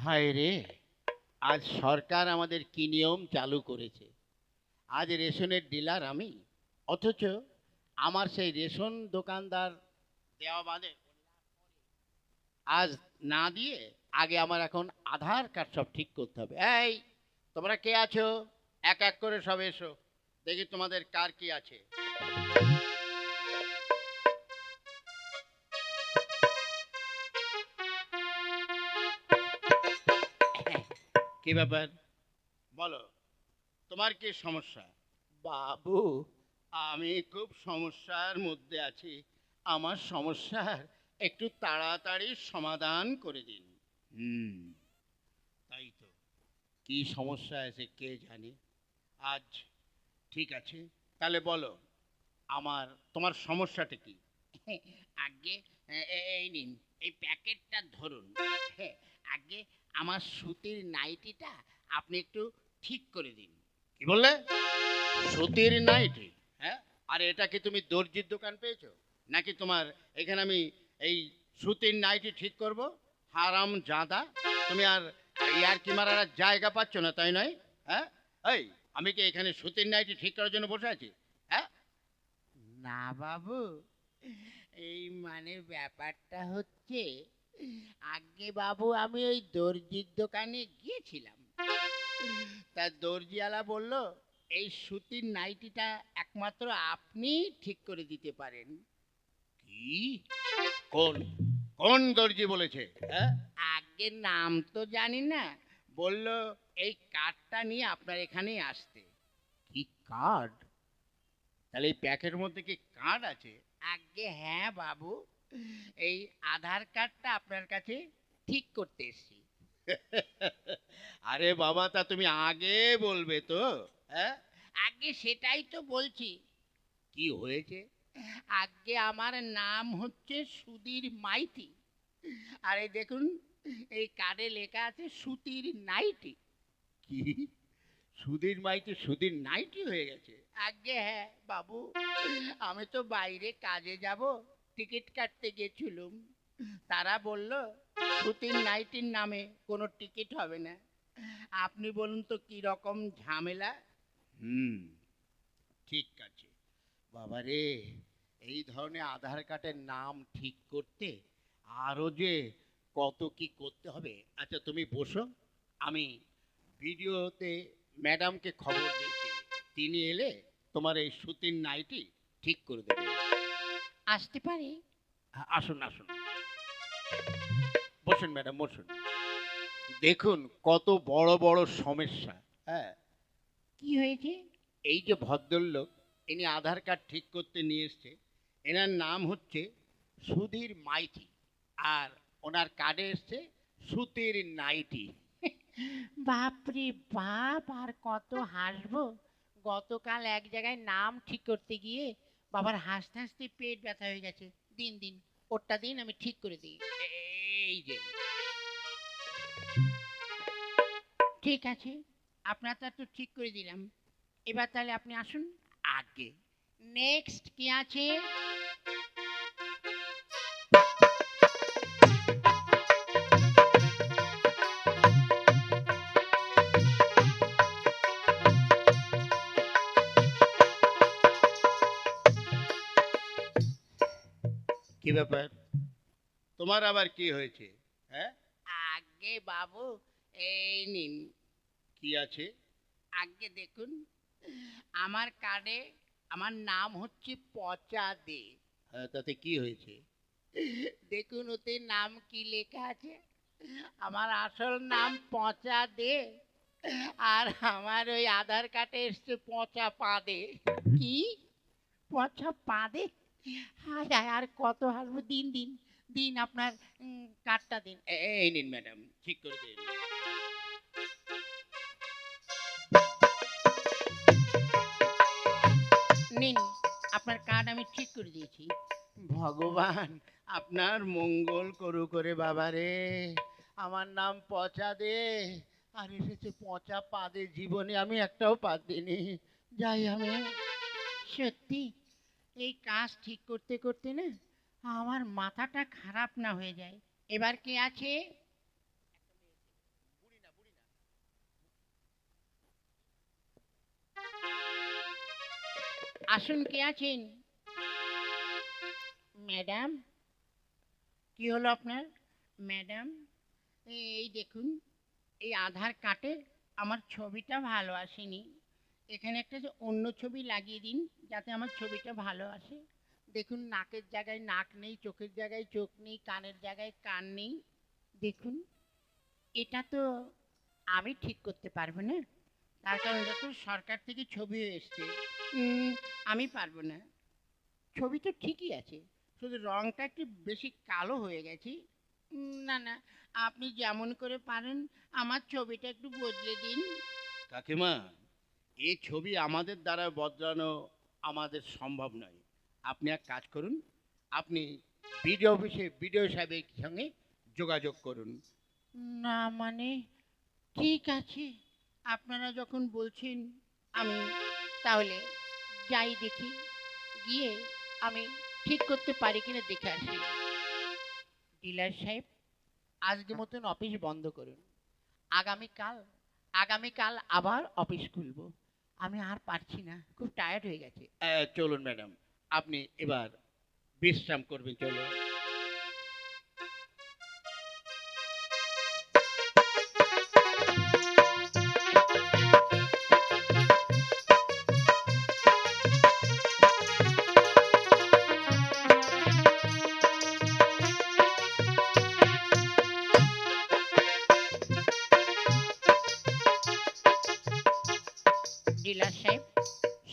হায় রে, আজ সরকার আমাদের কি নিয়ম চালু করেছে। আজ রেশনের ডিলার আমি, অথচ আমার সেই রেশন দোকানদার দেওয়া বাদে আজ না দিয়ে আগে আমার এখন আধার কার্ড সব ঠিক করতে হবে। এই, তোমরা কে আছো? এক এক করে সব এসো, দেখি তোমাদের কার কি আছে। কি ব্যাপার, বলো, তোমার কি সমস্যা? বাবু, আমি খুব সমস্যার মধ্যে আছি। আমার সমস্যার একটু তাড়াতাড়ি সমাধান করে দিন। হুম, তাই তো, কি সমস্যা আছে কে জানে। আজ ঠিক আছে, তাহলে বলো, আমার তোমার সমস্যাটা কি? আগে এই নিন, এই প্যাকেটটা ধরুন। আগে আমার সুতির নাইটিটা আপনি একটু ঠিক করে দিন। কি বললে? সুতির নাইটি? হ্যাঁ, আর এটা কি তুমি দর্জির দোকান পেয়েছো, নাকি তোমার এখানে আমি এই সুতির নাইটি ঠিক করব? হারাম জাদা, তুমি আর ইয়ার কি মারার আর জায়গা পাচ্ছ না, তাই নয়? হ্যাঁ, এই, আমি কি এখানে সুতির নাইটি ঠিক করার জন্য বসে আছি? হ্যাঁ, না বাবু, এই মানে ব্যাপারটা হচ্ছে, আগে বাবু আমি ওই দর্জির দোকানে গিয়েছিলাম। তা দর্জিওয়ালা বলল এই সুতির নাইটিটা একমাত্র আপনি ঠিক করে দিতে পারেন। কি? কোন কোন দর্জি বলেছে? হ্যাঁ, আগে নাম তো জানি না, বলল এই কার্ডটা নিয়ে আপনার এখানেই আসতে। কি কার্ড? তাহলে এই প্যাকের মধ্যে কি কার্ড আছে? আগে হ্যাঁ বাবু, এই আধার কার্ডটা আপনার কাছে ঠিক করতে এসেছি। আরে বাবা, তা তুমি আগে বলবে তো। হ্যাঁ, আগে সেটাই তো বলছি। কি হয়েছে? আগে আমার নাম হচ্ছে সুধীর মাইতি, আর এই দেখুন, এই কার্ডে লেখা আছে সুতির নাইটি। কি? সুধীর মাইতি সুধীর নাইটি হয়ে গেছে? আগে হ্যাঁ বাবু, আমি তো বাইরে কাজে যাব, টিকিট কাটতে গেছিলুম, তারা বলল সুতির নাইটির নামে কোনো টিকিট হবে না। আপনি বলুন তো কি রকম ঝামেলা। হুম, ঠিক আছে। বাবারে, এই ধরনের আধার কার্ডের নাম ঠিক করতে আরো যে কত কি করতে হবে। আচ্ছা তুমি বসো, আমি ভিডিওতে ম্যাডামকে খবর দিচ্ছি, তিনি এলে তোমার এই সুতির নাইটি ঠিক করে দেবে। আসতে পারি? আসুন আসুন, বসুন ম্যাডাম, বসুন। দেখুন কত বড় বড় সমস্যা। হ্যাঁ, কি হয়েছে? এই যে ভদ্রলোক, ইনি আধার কার্ড ঠিক করতে নিয়ে এসছে, এনার নাম হচ্ছে সুধীর মাইতি, আর ওনার কার্ডে এসছে সুতির নাইটি। বাপরে বাপ, আর কত হাসবো। গতকাল এক জায়গায় নাম ঠিক করতে গিয়ে বাবার হাসতে হাসতে পেট ব্যথা হয়ে গেছে। দিন দিন, ওরটা দিন, আমি ঠিক করে দিই। এই যে, ঠিক আছে, আপনারটা তো ঠিক করে দিলাম, এবার তাহলে আপনি আসুন। আগে নেক্সট কি আছে? কি ব্যাপার, তোমার আবার কি হয়েছে? হ্যাঁ, আগে বাবু, এই নিন। কি আছে? আগে দেখুন, আমার কার্ডে আমার নাম হচ্ছে পচা দে। হ্যাঁ, তাতে কি হয়েছে? দেখুন ওতে নাম কি লেখা আছে। আমার আসল নাম পচা দে, আর আমার ওই আধার কার্ডে এসছে পচা পাদে। কি? পচা পাদে? হায় হায়, আর কত হাসবো। দিন দিন, দিন আপনার কার্ডটা দিন। এই নিন ম্যাডাম, ঠিক করে দিন। নিন, আপনার কার্ড আমি ঠিক করে দিয়েছি। ভগবান আপনার মঙ্গল করু করে বাবারে। আমার নাম পচা দে, আর এসেছে পচা পাদে। জীবনে আমি একটাও পাদ দিইনি। যাই আমি। সত্যি, এই কাজ ঠিক করতে করতে না আমার মাথাটা খারাপ না হয়ে যায়। এবার কে আছে? আসুন, কে আছেন? ম্যাডাম, কি হলো আপনার? ম্যাডাম, এই দেখুন, এই আধার কার্ডে আমার ছবিটা ভালো আসেনি। এখানে একটা যে অন্য ছবি লাগিয়ে দিন, যাতে আমার ছবিটা ভালো আসে। দেখুন, নাকের জায়গায় নাক নেই, চোখের জায়গায় চোখ নেই, কানের জায়গায় কান নেই। দেখুন, এটা তো আমি ঠিক করতে পারবো না। তার কারণ এটা তো সরকার থেকে ছবি এসছে। উম, আমি পারবো না। ছবি তো ঠিকই আছে, শুধু রংটা একটু বেশি কালো হয়ে গেছে। না না, আপনি যেমন করে পারেন আমার ছবিটা একটু বদলে দিন। কাকিমা, এই ছবি আমাদের দ্বারা বদলানো আমাদের সম্ভব নয়। আপনি এক কাজ করুন, আপনি বিডিও অফিসে বিডিও সাহেবের সঙ্গে যোগাযোগ করুন। না মানে, ঠিক আছে, আপনারা যখন বলছেন, আমি তাহলে যাই দেখি, গিয়ে আমি ঠিক করতে পারি কিনা দেখে আসি। ডিলার সাহেব, আজকের মতন অফিস বন্ধ করুন। আগামীকাল আগামীকাল আবার অফিস খুলবো। আমি আর পারছি না, খুব টায়ার্ড হয়ে গেছে। চলুন ম্যাডাম, আপনি এবার বিশ্রাম করবেন, চলুন। ডিলার সাহেব,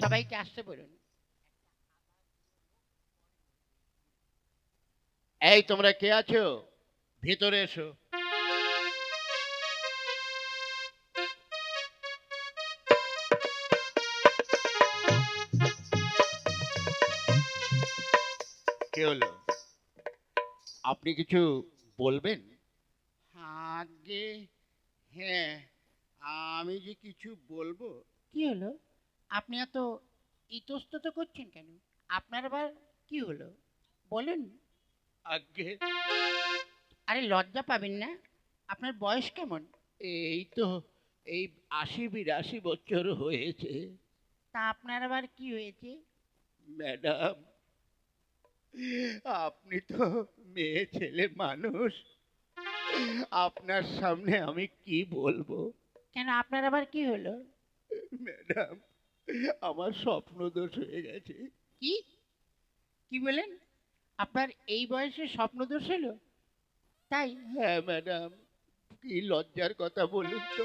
সবাইকে আসতে বলুন। এই তোমরা কে আছো? ভেতরে এসো। কে হলো? আপনি কিছু বলবেন? আগে, হ্যাঁ, আমি যে কিছু বলবো। কি হলো? আপনি এত ইতস্তত করছেন কেন? আপনার আবার কি হলো? বলুন। আগে, আরে লজ্জা পাবেন না। আপনার বয়স কেমন? এই তো এই ৮০-৮২ বছর হয়েছে। তা আপনার আবার কি হয়েছে? ম্যাডাম, আপনি তো মেয়ে ছেলে মানুষ, আপনার সামনে আমি কি বলবো? কেন, আপনার আবার কি হলো? ম্যাডাম, আমার স্বপ্ন দোষ হয়ে গেছে। কি কি বলেন? আপনার এই বয়সে স্বপ্নদোষ হলো? তাই? হ্যাঁ ম্যাডাম, কি লজ্জার কথা বলুন তো।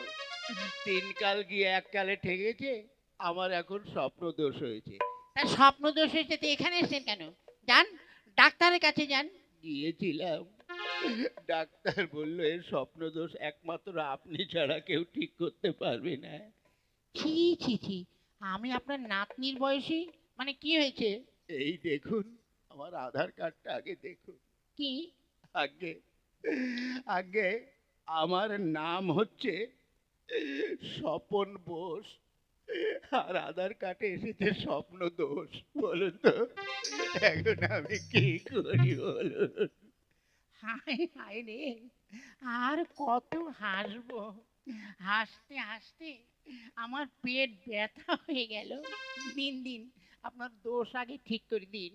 ৩ কাল গিয়ে ১ কালে ঠেকেছে, আমার এখন স্বপ্ন দোষ হয়েছে। তা স্বপ্নদোষ হয়েছে তো এখানে এসেছেন কেন? যান, ডাক্তারের কাছে যান। গিয়েছিলাম, ডাক্তার বলল এর স্বপ্ন দোষ একমাত্র আপনি ছাড়া কেউ ঠিক করতে পারবে না। ছি ছি ছি, আমি আপনার নাতনির বয়সী? মানে কি হয়েছে? এই দেখুন, আমার আধার কার্ডটা আগে দেখুন। কি? আগে, আগে, আমার নাম হচ্ছে স্বপন বোস, আর আধার কার্ডে এসেছে স্বপ্ন দোষ। বলুন তো, এখন আমি কি করি বলুন? হায় হায় রে, আর কত হাসবো? হাসতে হাসতে আমার পেট ব্যথা হয়ে গেল। দিন দিন, আপনার দোষ আগে ঠিক করে দিন।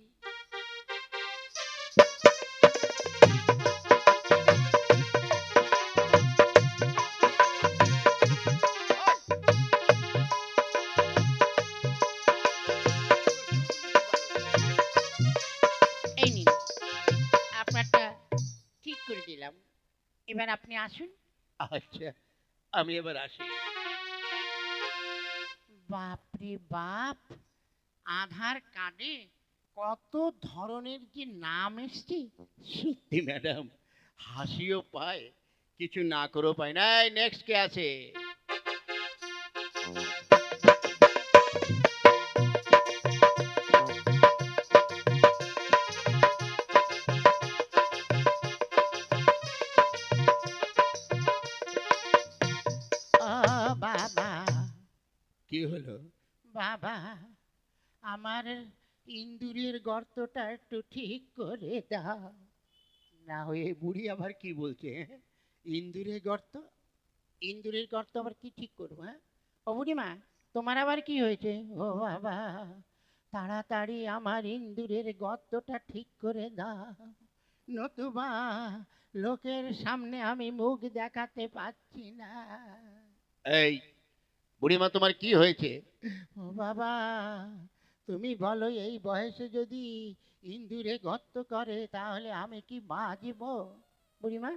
এই নিন, আপনারটা ঠিক করে দিলাম। এবার আপনি আসুন। আচ্ছা, আমি এবার আসি। বাপরে বাপ, আধার কার্ডে কত ধরনের যে নাম এসছে! সত্যি ম্যাডাম, হাসিও পায়, কিছু না করেও পায় না। নেক্সট কে আছে? ও বাবা, কি হলো? বাবা, আমার ইন্দুরের গর্তটা একটু ঠিক করে দাও। না হয়ে বুড়ি আবার কি বলছে? হ্যাঁ? ইন্দুরে গর্ত? ইন্দুরের গর্ত আবার কি ঠিক করবো? হ্যাঁ, ও বুড়িমা, তোমার আবার কি হয়েছে? ও বাবা, তাড়াতাড়ি আমার ইন্দুরের গর্তটা ঠিক করে দাও, নতুবা লোকের সামনে আমি মুখ দেখাতে পাচ্ছি না। এই বুড়িমা, তোমার কি হয়েছে? ও বাবা, তুমি বলো এই বয়সে যদি ইন্দুরে গর্ত করে তাহলে আমি কি বাঁচব? বুড়িমা,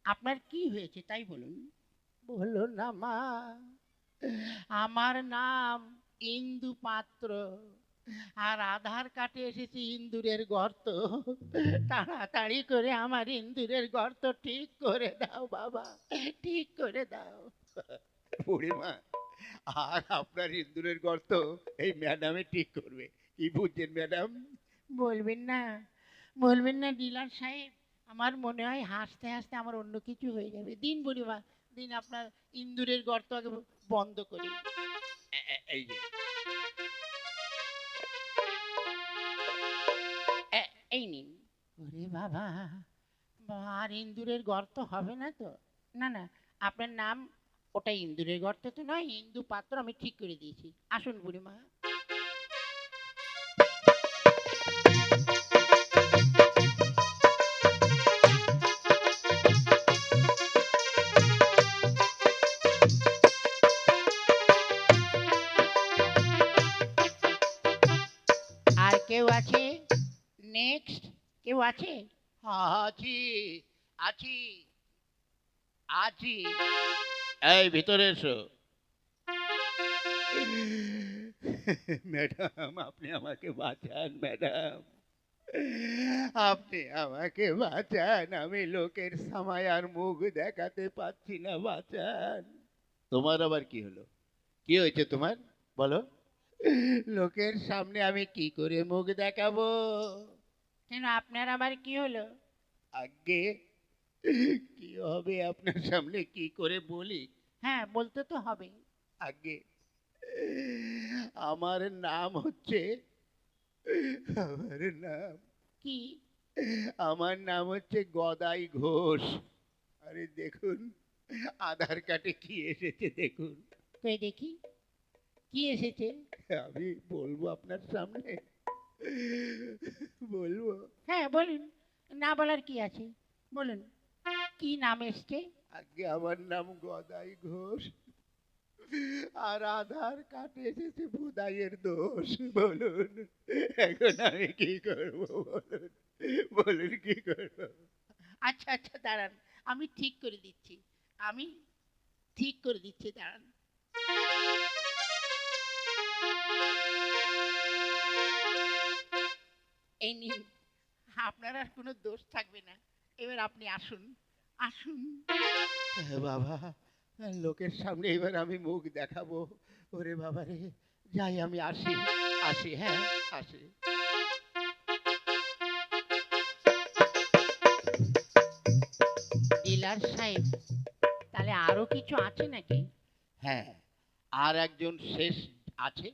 আপনার কি হয়েছে তাই বলুন। বলো না মা, আমার নাম ইন্দু পাত্র, আর আধার কার্ডে এসেছে ইন্দুরের গর্ত। তাড়াতাড়ি করে আমার ইন্দুরের গর্ত ঠিক করে দাও বাবা, ঠিক করে দাও। বুড়িমা, আর আপনার ইন্দুরের গর্ত এই ম্যাডামে ঠিক করবে? কি বুঝছেন ম্যাডাম? বলবেন না, বলবেন না ডিলার সাহেব, আমার মনে হয় হাসতে হাসতে আমার অন্য কিছু হয়ে যাবে। দিন বুড়িমা, দিন আপনার ইন্দুরের গর্ত আগে বন্ধ করি। এই যে, এই নিন। ওরে বাবা, আর ইন্দুরের গর্ত হবে না তো? না না, আপনার নাম ওটা ইন্দুরের গর্ত তো নয়, ইন্দু পাত্র, আমি ঠিক করে দিয়েছি। আসুন বুড়িমা। আর কেউ আছে? নেক্সট কেউ আছে? আছি, আছি, আছি। এই ভিতরে এসো। ম্যাডাম, আপনি আমাকে বাঁচান ম্যাডাম, আপনি আমাকে বাঁচান, আমি লোকের সামায় আর মুখ দেখাতে পাচ্ছি না, বাঁচান। তোমার আবার কি হলো? কি হয়েছে তোমার, বলো? লোকের সামনে আমি কি করে মুখ দেখাবো? কেন, আপনার আবার কি হলো? আগে কি হবে আপনার সামনে কি করে বলি? হ্যাঁ, বলতে তো হবে। আগে আমার নাম হচ্ছে, আমার নাম কি? আমার নাম হচ্ছে গদাই ঘোষ। আরে দেখুন, আধার কার্ডে কি এসেছে দেখুন। কই দেখি, কি এসেছে? আমি বলবো আপনার সামনে, বলবো? হ্যাঁ বলুন, না বলার কি আছে, বলুন কি নাম এসছে? আগে আমার নাম গদাই ঘোষ, আর আধার কার্ডে এসেছে ভোদাইয়ের দোষ। বলুন এখন আমি কি করবো, বলুন, বলুন কি করবো? আচ্ছা আচ্ছা, দাঁড়ান, আমি ঠিক করে দিচ্ছি, আমি ঠিক করে দিচ্ছি, দাঁড়ান। এই নিন, আপনার আর কোনো দোষ থাকবে না। এবার আপনি আসুন, আসুন। বাবা, লোকের সামনে এবার আমি মুখ দেখাবো? ওরে বাবা রে, যাই আমি, আসি, আসি, হ্যাঁ আসি। ডিলার সাহেব, তাহলে আরো কিছু আছে নাকি? হ্যাঁ, আর একজন শেষ আছে,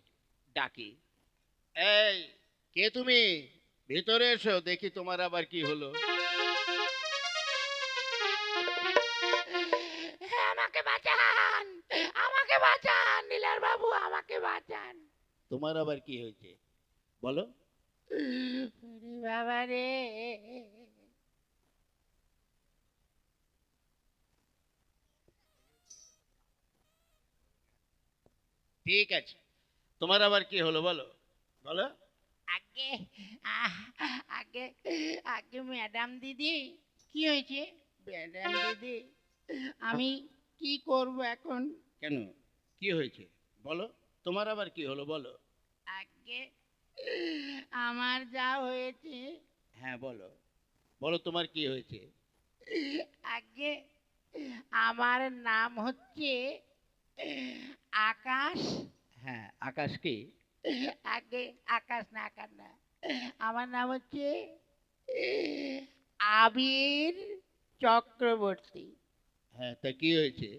ডাকি। এই, কে তুমি? ভিতরে এসো, দেখি তোমার আবার কি হলো। আমাকে বাঁচান, আমাকে বাঁচান ডিলার বাবু, আমাকে বাঁচান। তোমার আবার কি হয়েছে, বলো? ওরে বাবা রে, ঠিক আছে, তোমার আবার কি হলো, বলো, বলো। আগে, আগে, আগে ম্যাডাম দিদি। কি হয়েছে ম্যাডাম দিদি? আমি কি করব এখন? কেন, কি হয়েছে, বলো? তোমার আবার কি হলো, বলো। আগে, আমার যা হয়েছে। হ্যাঁ বলো, বলো তোমার কি হয়েছে। আগে, আমার নাম হচ্ছে আকাশ। হ্যাঁ, আকাশ কি? আগে, আকাশ না, আকাশ না, আমার নাম হচ্ছে আবির চক্রবর্তী। হ্যাঁ, তা কি হয়েছে?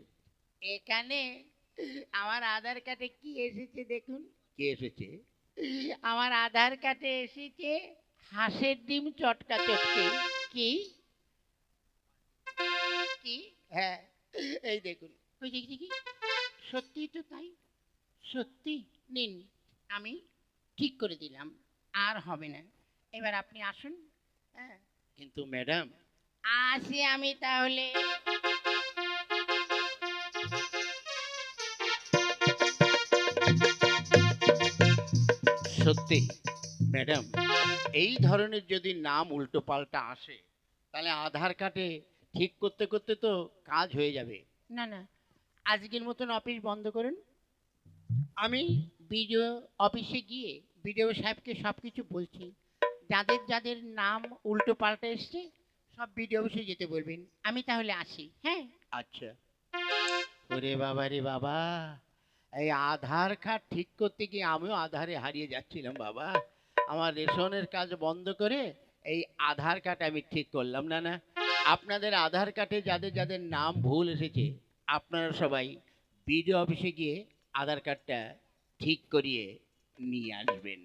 এখানে আমার আধার কার্ডে কি এসেছে দেখুন। কে এসেছে? আমার আধার কার্ডে এসেছে হাঁসের ডিম চটকা চটকে। কি? কি? হ্যাঁ, এই দেখুন, ওই দেখি দেখি, সত্যি তো তাই, সত্যি। নিন, আমি ঠিক করে দিলাম, আর হবে না। এবার আপনি আসুন। হ্যাঁ, কিন্তু ম্যাডাম, আসি আমি তাহলে। সত্যি ম্যাডাম, এই ধরনের যদি নাম উল্টো পাল্টা আসে, তাহলে আধার কার্ডে ঠিক করতে করতে তো কাজ হয়ে যাবে। না না, আজকের মতন অফিস বন্ধ করুন। আমি বিডিও অফিসে গিয়ে বিডিও সাহেবকে সব কিছু বলছি। যাদের যাদের নাম উল্টো পাল্টা এসছে সব বিডিও অফিসে যেতে বলবেন। আমি তাহলে আসি। হ্যাঁ, আচ্ছা। ওরে বাবা রে বাবা, এই আধার কার্ড ঠিক করতে গিয়ে আমিও আধারে হারিয়ে যাচ্ছিলাম বাবা। আমার রেশনের কাজ বন্ধ করে এই আধার কার্ড আমি ঠিক করলাম। না না, আপনাদের আধার কার্ডে যাদের যাদের নাম ভুল এসেছে, আপনারা সবাই বিডিও অফিসে গিয়ে আধার কার্ডটা ঠিক করিয়ে নিয়ে আসবেন।